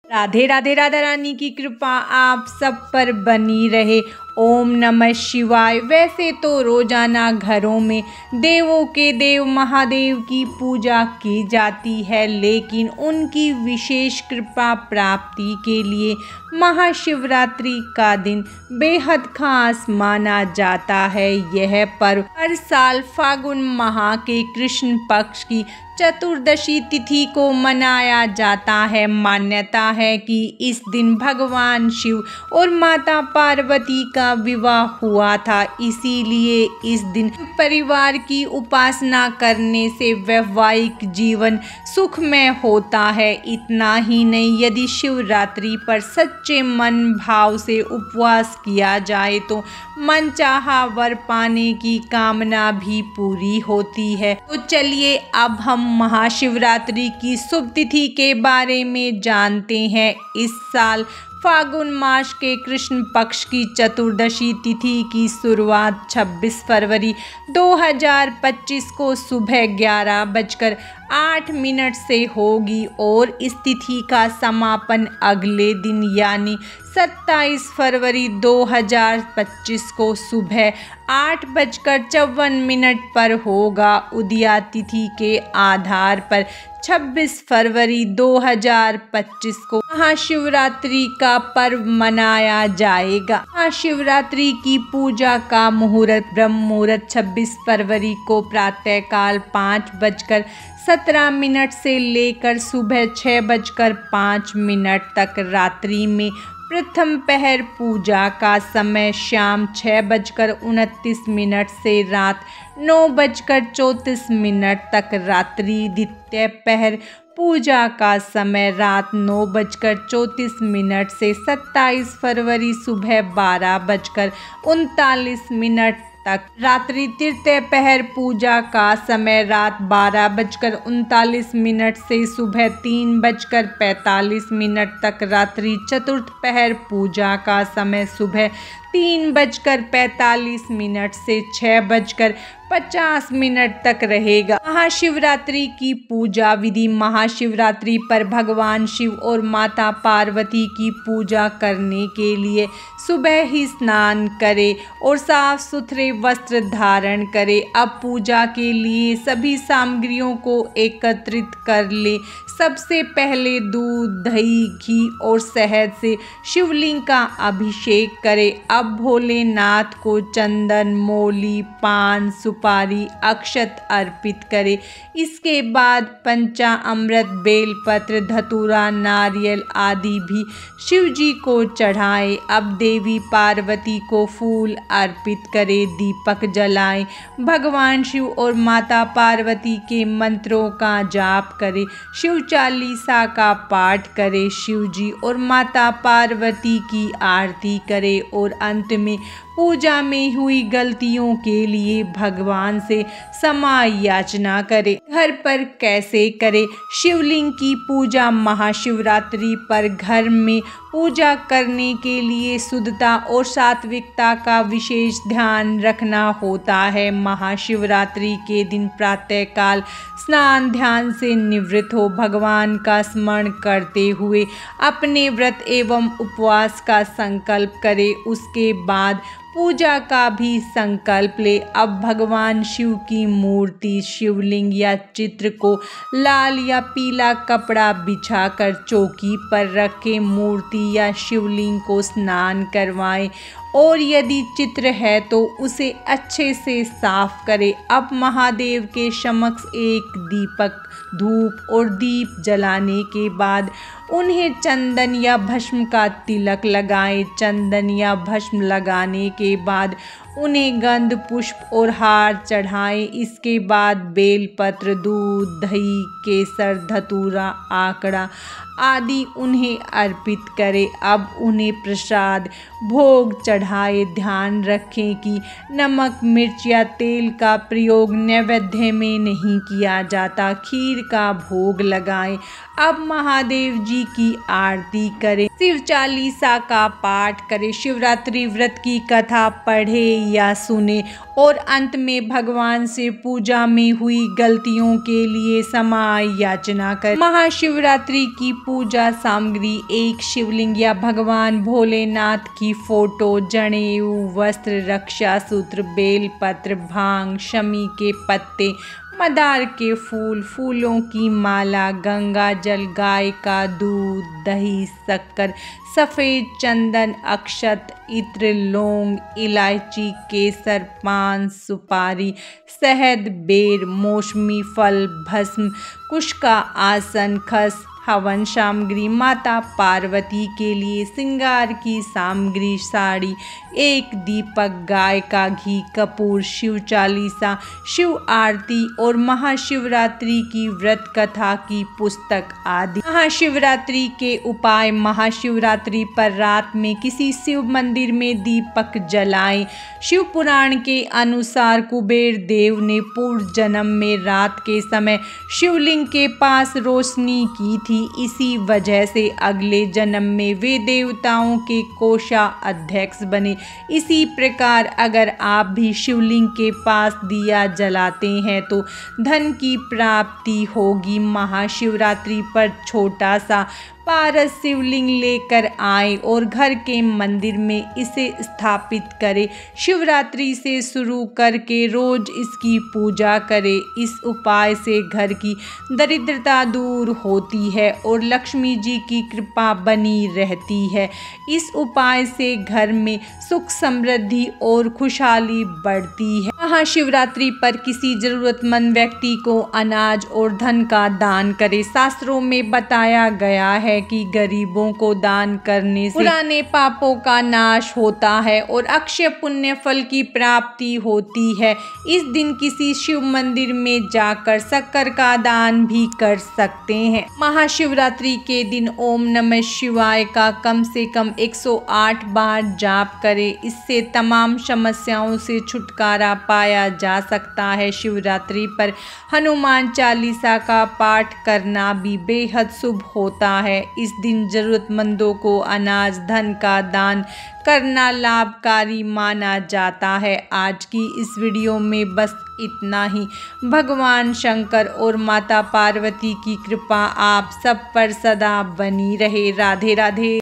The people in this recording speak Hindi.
राधे राधे। राधा रानी की कृपा आप सब पर बनी रहे। ओम नमः शिवाय। वैसे तो रोजाना घरों में देवों के देव महादेव की पूजा की जाती है, लेकिन उनकी विशेष कृपा प्राप्ति के लिए महाशिवरात्रि का दिन बेहद खास माना जाता है। यह पर्व हर साल फागुन माह के कृष्ण पक्ष की चतुर्दशी तिथि को मनाया जाता है। मान्यता है कि इस दिन भगवान शिव और माता पार्वती का विवाह हुआ था, इसीलिए इस दिन परिवार की उपासना करने से वैवाहिक जीवन सुखमय होता है। इतना ही नहीं, यदि शिवरात्रि पर सच्चे मन भाव से उपवास किया जाए तो मनचाहा वर पाने की कामना भी पूरी होती है। तो चलिए अब हम महाशिवरात्रि की शुभ तिथि के बारे में जानते हैं। इस साल फागुन मास के कृष्ण पक्ष की चतुर्दशी तिथि की शुरुआत 26 फरवरी 2025 को सुबह 11:08 से होगी और इस तिथि का समापन अगले दिन यानी 27 फरवरी 2025 को सुबह 8:54 पर होगा। उदया तिथि के आधार पर 26 फरवरी 2025 को महाशिवरात्रि का पर्व मनाया जाएगा। महाशिवरात्रि की पूजा का मुहूर्त ब्रह्म मुहूर्त 26 फरवरी को प्रातःकाल 5:17 से लेकर सुबह 6:05 तक। रात्रि में प्रथम पहर पूजा का समय शाम 6:29 से रात 9:34 तक। रात्रि द्वितीय पहर पूजा का समय रात 9:34 से 27 फरवरी सुबह 12:39 तक। रात्रि तृतीय पहर पूजा का समय रात 12:39 से सुबह 3:45 तक। रात्रि चतुर्थ पहर पूजा का समय सुबह 3:45 से 6:50 तक रहेगा। महाशिवरात्रि की पूजा विधि। महाशिवरात्रि पर भगवान शिव और माता पार्वती की पूजा करने के लिए सुबह ही स्नान करें और साफ सुथरे वस्त्र धारण करें। अब पूजा के लिए सभी सामग्रियों को एकत्रित कर ले। सबसे पहले दूध, दही, घी और शहद से शिवलिंग का अभिषेक करें। अब भोलेनाथ को चंदन, मौली, पान, सुपारी, अक्षत अर्पित करें। इसके बाद पंचामृत, बेलपत्र, धतूरा, नारियल आदि भी शिव जी को चढ़ाएं। अब देवी पार्वती को फूल अर्पित करें, दीपक जलाएं। भगवान शिव और माता पार्वती के मंत्रों का जाप करें, शिव चालीसा का पाठ करें, शिव जी और माता पार्वती की आरती करें और अंत में पूजा में हुई गलतियों के लिए भगवान से क्षमा याचना करें। घर पर कैसे करें शिवलिंग की पूजा? महाशिवरात्रि पर घर में पूजा करने के लिए शुद्धता और सात्विकता का विशेष ध्यान रखना होता है। महाशिवरात्रि के दिन प्रातःकाल स्नान ध्यान से निवृत्त हो भगवान का स्मरण करते हुए अपने व्रत एवं उपवास का संकल्प करें। उसके बाद पूजा का भी संकल्प ले। अब भगवान शिव की मूर्ति, शिवलिंग या चित्र को लाल या पीला कपड़ा बिछाकर चौकी पर रखें। मूर्ति या शिवलिंग को स्नान करवाएं और यदि चित्र है तो उसे अच्छे से साफ करें। अब महादेव के समक्ष एक दीपक, धूप और दीप जलाने के बाद उन्हें चंदन या भस्म का तिलक लगाएं। चंदन या भस्म लगाने के बाद उन्हें गंध, पुष्प और हार चढ़ाएं। इसके बाद बेलपत्र, दूध, दही, केसर, धतूरा, आकड़ा आदि उन्हें अर्पित करें। अब उन्हें प्रसाद भोग चढ़ाए। ध्यान रखें कि नमक, मिर्च या तेल का प्रयोग नैवेद्य में नहीं किया जाता। खीर का भोग लगाएं। अब महादेव जी जी की आरती करें, शिव चालीसा का पाठ करें, शिवरात्रि व्रत की कथा पढ़े या सुने और अंत में भगवान से पूजा में हुई गलतियों के लिए क्षमा याचना करें। महाशिवरात्रि की पूजा सामग्री: एक शिवलिंग या भगवान भोलेनाथ की फोटो, जनेऊ, वस्त्र, रक्षा सूत्र, बेलपत्र, भांग, शमी के पत्ते, मंदार के फूल, फूलों की माला, गंगा जल, गाय का दूध, दही, शक्कर, सफ़ेद चंदन, अक्षत, इत्र, लौंग, इलायची, केसर, पान, सुपारी, शहद, बेर, मौसमी फल, भस्म, कुश का आसन, खस, हवन सामग्री: माता पार्वती के लिए श्रृंगार की सामग्री, साड़ी, एक दीपक, गाय का घी, कपूर, शिव चालीसा, शिव आरती और महाशिवरात्रि की व्रत कथा की पुस्तक आदि। महाशिवरात्रि के उपाय: महाशिवरात्रि पर रात में किसी शिव मंदिर में दीपक जलाएं। शिव पुराण के अनुसार कुबेर देव ने पूर्व जन्म में रात के समय शिवलिंग के पास रोशनी की थी, इसी वजह से अगले जन्म में वे देवताओं के कोषाध्यक्ष बने। इसी प्रकार अगर आप भी शिवलिंग के पास दिया जलाते हैं तो धन की प्राप्ति होगी। महाशिवरात्रि पर छोटा सा पारस शिवलिंग लेकर आए और घर के मंदिर में इसे स्थापित करें। शिवरात्रि से शुरू करके रोज इसकी पूजा करें। इस उपाय से घर की दरिद्रता दूर होती है और लक्ष्मी जी की कृपा बनी रहती है। इस उपाय से घर में सुख समृद्धि और खुशहाली बढ़ती है। महाशिवरात्रि पर किसी जरूरतमंद व्यक्ति को अनाज और धन का दान करें। शास्त्रों में बताया गया है कि गरीबों को दान करने से पुराने पापों का नाश होता है और अक्षय पुण्य फल की प्राप्ति होती है। इस दिन किसी शिव मंदिर में जाकर शक्कर का दान भी कर सकते हैं। महाशिवरात्रि के दिन ओम नमः शिवाय का कम से कम 108 बार जाप करें। इससे तमाम समस्याओं से छुटकारा पाया जा सकता है। शिवरात्रि पर हनुमान चालीसा का पाठ करना भी बेहद शुभ होता है। इस दिन जरूरतमंदों को अनाज धन का दान करना लाभकारी माना जाता है। आज की इस वीडियो में बस इतना ही। भगवान शंकर और माता पार्वती की कृपा आप सब पर सदा बनी रहे। राधे राधे।